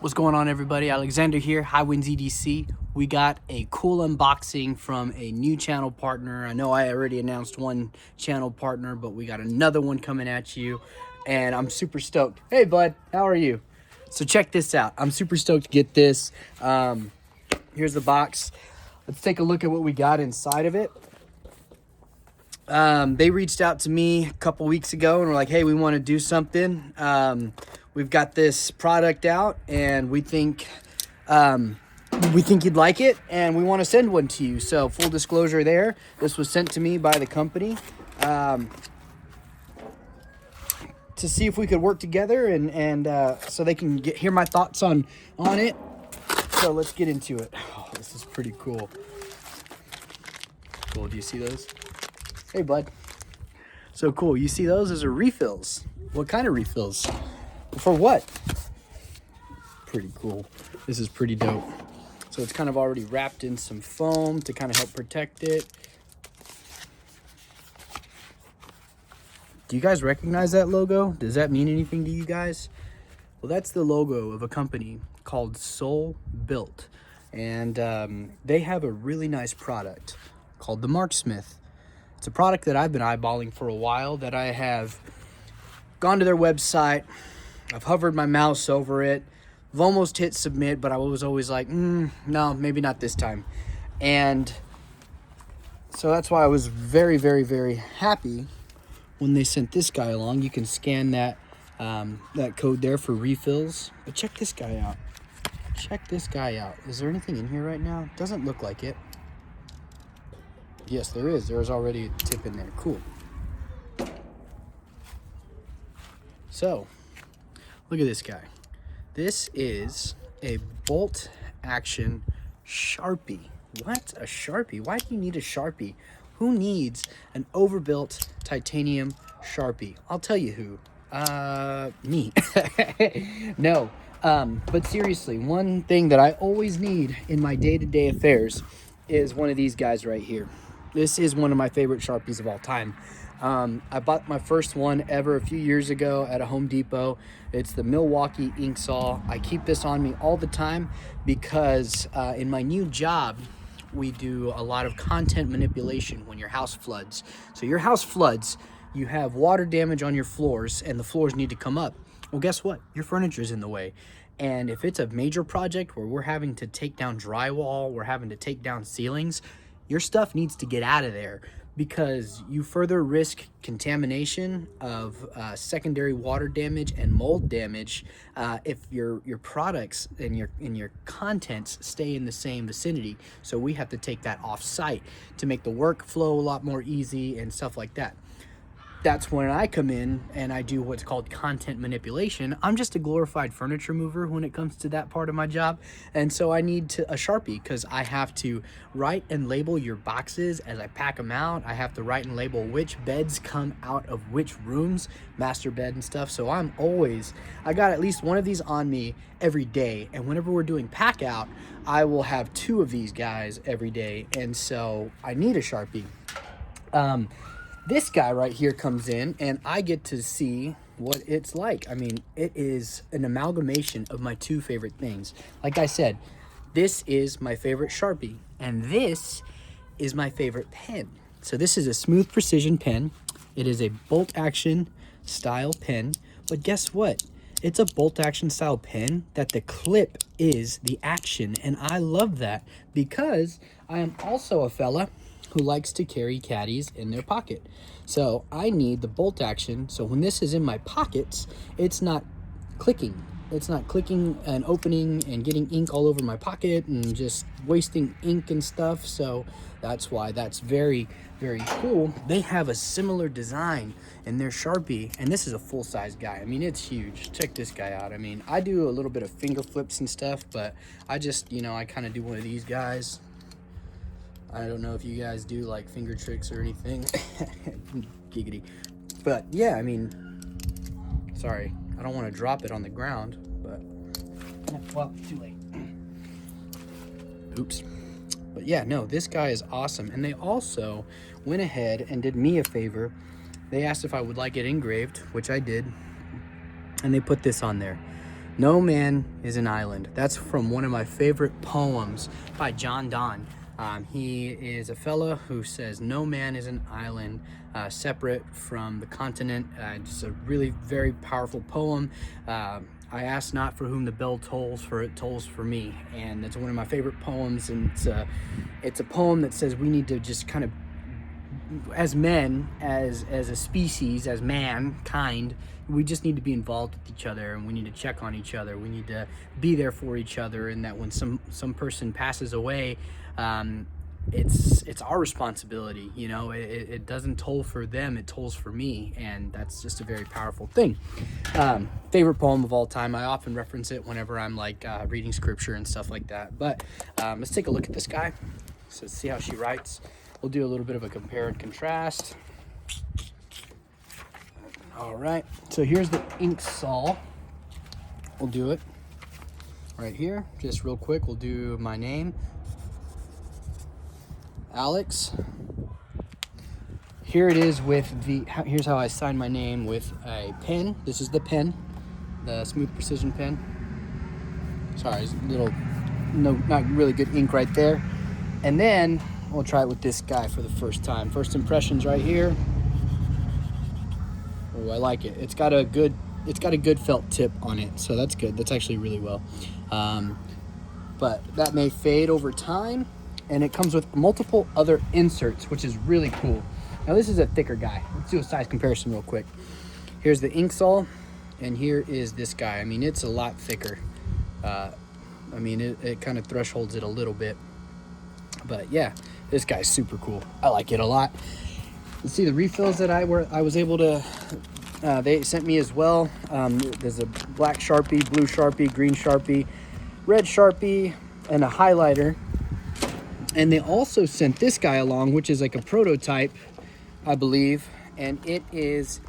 What's going on, everybody? Alexander here, High Winds EDC. We got a cool unboxing from a new channel partner. I know I already announced one channel partner, but we got another one coming at you, and I'm super stoked. Hey, bud, how are you? So check this out. I'm super stoked to get this. Here's the box. Let's take a look at what we got inside of it. They reached out to me a couple weeks ago and were like, hey, we want to do something. We've got this product out and we think you'd like it and we want to send one to you. So full disclosure there, this was sent to me by the company to see if we could work together and so they can hear my thoughts on it. So let's get into it. Oh, this is pretty cool. Cool, do you see those? Hey, bud. So cool. You see those? Those are refills. What kind of refills? For what? Pretty cool. This is pretty dope. So it's kind of already wrapped in some foam to kind of help protect it. Do you guys recognize that logo? Does that mean anything to you guys? Well, that's the logo of a company called Soul Built. And they have a really nice product called the Marksmith. It's a product that I've been eyeballing for a while, that I have gone to their website, I've hovered my mouse over it, I've almost hit submit, but I was always like, no, maybe not this time. And so that's why I was very, very, very happy when they sent this guy along. You can scan that code there for refills. But check this guy out. Check this guy out. Is there anything in here right now? Doesn't look like it. Yes, there is. There's already a tip in there. Cool. So, look at this guy. This is a bolt action Sharpie. What? A Sharpie? Why do you need a Sharpie? Who needs an overbuilt titanium Sharpie? I'll tell you who. Me. No. But seriously, one thing that I always need in my day-to-day affairs is one of these guys right here. This is one of my favorite Sharpies of all time. I bought my first one ever a few years ago at a Home Depot. It's the Milwaukee ink saw. I keep this on me all the time because in my new job, we do a lot of content manipulation when your house floods. So your house floods, you have water damage on your floors and the floors need to come up. Well, guess what? Your furniture's in the way. And if it's a major project where we're having to take down drywall, we're having to take down ceilings, your stuff needs to get out of there because you further risk contamination of secondary water damage and mold damage if your products and your contents stay in the same vicinity. So we have to take that off site to make the workflow a lot more easy and stuff like that. That's when I come in and I do what's called content manipulation. I'm just a glorified furniture mover when it comes to that part of my job. And so I need a Sharpie because I have to write and label your boxes as I pack them out. I have to write and label which beds come out of which rooms, master bed and stuff. So I got at least one of these on me every day. And whenever we're doing pack out, I will have two of these guys every day. And so I need a Sharpie. This guy right here comes in and I get to see what it's like. I mean, it is an amalgamation of my two favorite things. Like I said, this is my favorite Sharpie and this is my favorite pen. So this is a Smooth Precision pen. It is a bolt action style pen, but guess what? It's a bolt action style pen that the clip is the action. And I love that because I am also a fella who likes to carry caddies in their pocket. So I need the bolt action. So when this is in my pockets, it's not clicking. It's not clicking and opening and getting ink all over my pocket and just wasting ink and stuff. So that's why that's very, very cool. They have a similar design in their Sharpie, and this is a full-size guy. I mean, it's huge. Check this guy out. I mean, I do a little bit of finger flips and stuff, but I just, I kind of do one of these guys. I don't know if you guys do like finger tricks or anything. Giggity. But yeah, I mean, sorry, I don't want to drop it on the ground, but well, too late. Oops. But yeah, no, this guy is awesome. And they also went ahead and did me a favor. They asked if I would like it engraved, which I did. And they put this on there. No man is an island. That's from one of my favorite poems by John Donne. He is a fella who says no man is an island separate from the continent. Just a really very powerful poem. I ask not for whom the bell tolls, for it tolls for me. And it's one of my favorite poems. And it's a poem that says we need to just kind of, as men, as a species, as mankind, we just need to be involved with each other, and we need to check on each other. We need to be there for each other, and that when some person passes away, it's our responsibility. You know, it doesn't toll for them, it tolls for me, and that's just a very powerful thing. Favorite poem of all time. I often reference it whenever I'm like reading scripture and stuff like that. But let's take a look at this guy. So let's see how she writes. We'll do a little bit of a compare and contrast. All right, so here's the ink sol. We'll do it right here, just real quick. We'll do my name, Alex. Here it is with here's how I sign my name with a pen. This is the pen, the Smooth Precision pen. Sorry, it's a little, not really good ink right there. And then we'll try it with this guy for the first time. First impressions right here. Oh, I like it. It's got a good felt tip on it, so that's good. That's actually really well. But that may fade over time, and it comes with multiple other inserts, which is really cool. Now this is a thicker guy. Let's do a size comparison real quick. Here's the ink sol, and here is this guy. I mean, it's a lot thicker. I mean, it kind of thresholds it a little bit. But yeah, this guy's super cool. I like it a lot. Let's see the refills that I was able to, they sent me as well. There's a black Sharpie, blue Sharpie, green Sharpie, red Sharpie, and a highlighter. And they also sent this guy along, which is like a prototype, I believe. And it is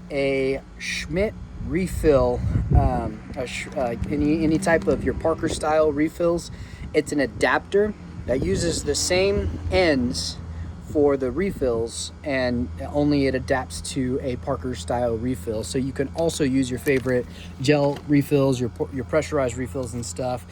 a Schmidt refill, any type of your Parker style refills. It's an adapter that uses the same ends for the refills, and only it adapts to a Parker style refill. So you can also use your favorite gel refills, your pressurized refills and stuff.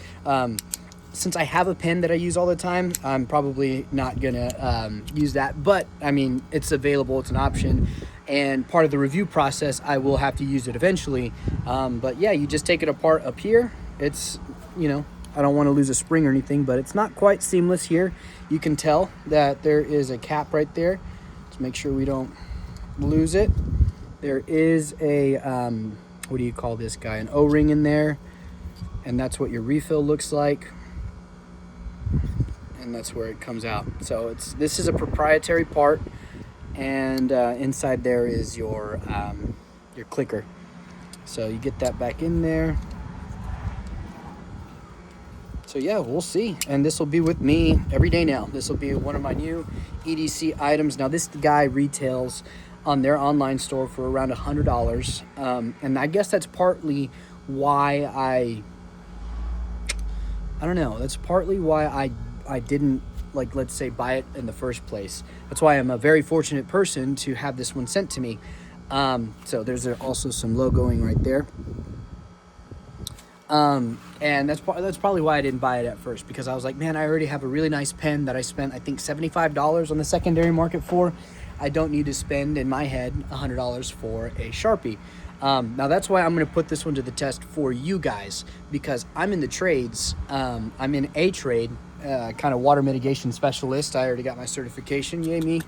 Since I have a pen that I use all the time, I'm probably not gonna use that, but I mean, it's available, it's an option, and part of the review process, I will have to use it eventually. But yeah, you just take it apart up here. It's, you know, I don't want to lose a spring or anything, but it's not quite seamless here. You can tell that there is a cap right there. Let's make sure we don't lose it. There is a, what do you call this guy? An O-ring in there. And that's what your refill looks like. And that's where it comes out. So this is a proprietary part. And inside there is your clicker. So you get that back in there. So yeah, we'll see. And this will be with me every day now. This will be one of my new EDC items. Now this guy retails on their online store for around $100. And I guess that's partly why I don't know. That's partly why I didn't, like, let's say, buy it in the first place. That's why I'm a very fortunate person to have this one sent to me. So there's also some logoing right there. And that's probably why I didn't buy it at first, because I was like, man, I already have a really nice pen that I spent, I think, $75 on the secondary market for. I don't need to spend, in my head, $100 for a Sharpie. Now that's why I'm going to put this one to the test for you guys, because I'm in the trades. I'm in a trade, kind of water mitigation specialist. I already got my certification, yay me.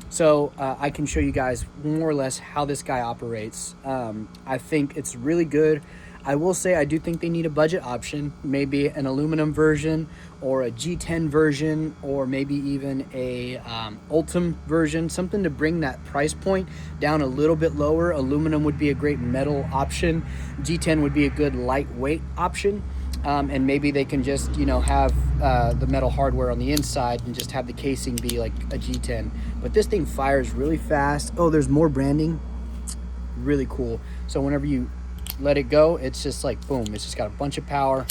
So I can show you guys more or less how this guy operates. I think it's really good. I will say I do think they need a budget option, maybe an aluminum version or a G10 version, or maybe even a Ultim version, something to bring that price point down a little bit lower. Aluminum would be a great metal option. G10 would be a good lightweight option. And maybe they can just, you know, have the metal hardware on the inside and just have the casing be like a G10. But this thing fires really fast. Oh, there's more branding. Really cool. So whenever you let it go, it's just like boom, it's just got a bunch of power.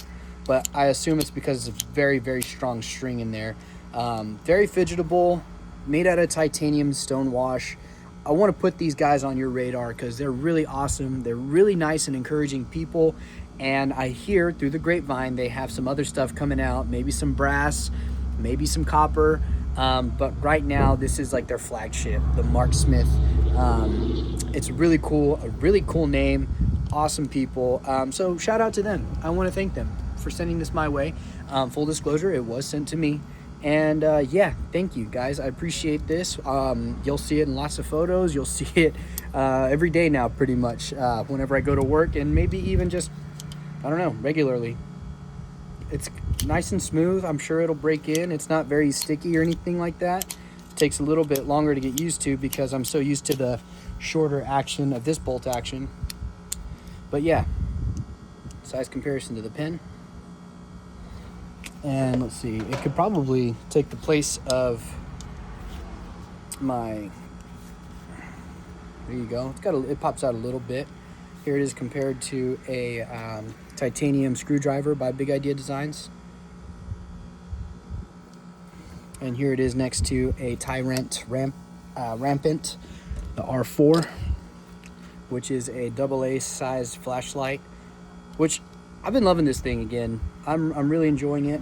But I assume it's because it's a very, very strong string in there. Very fidgetable, made out of titanium stone wash. I want to put these guys on your radar because they're really awesome. They're really nice and encouraging people. And I hear through the grapevine they have some other stuff coming out, maybe some brass, maybe some copper. But right now, this is like their flagship, the Marksmith. It's really cool, a really cool name, awesome people. So shout out to them. I want to thank them for sending this my way. Full disclosure, it was sent to me. And yeah, thank you guys. I appreciate this. You'll see it in lots of photos. You'll see it every day now, pretty much, whenever I go to work, and maybe even just, I don't know, regularly. It's nice and smooth. I'm sure it'll break in. It's not very sticky or anything like that. It takes a little bit longer to get used to because I'm so used to the shorter action of this bolt action. But yeah, size comparison to the pin. And let's see, it could probably take the place of my, there you go. It's got it pops out a little bit. Here it is compared to a titanium screwdriver by Big Idea Designs. And here it is next to a Tyrant Rampant, the R4, which is a AA size flashlight, which I've been loving this thing again. I'm really enjoying it.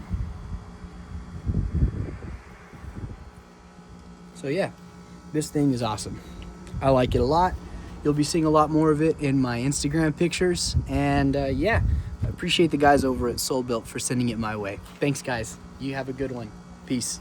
So yeah, this thing is awesome. I like it a lot. You'll be seeing a lot more of it in my Instagram pictures. And yeah, I appreciate the guys over at Soul Built for sending it my way. Thanks guys. You have a good one. Peace.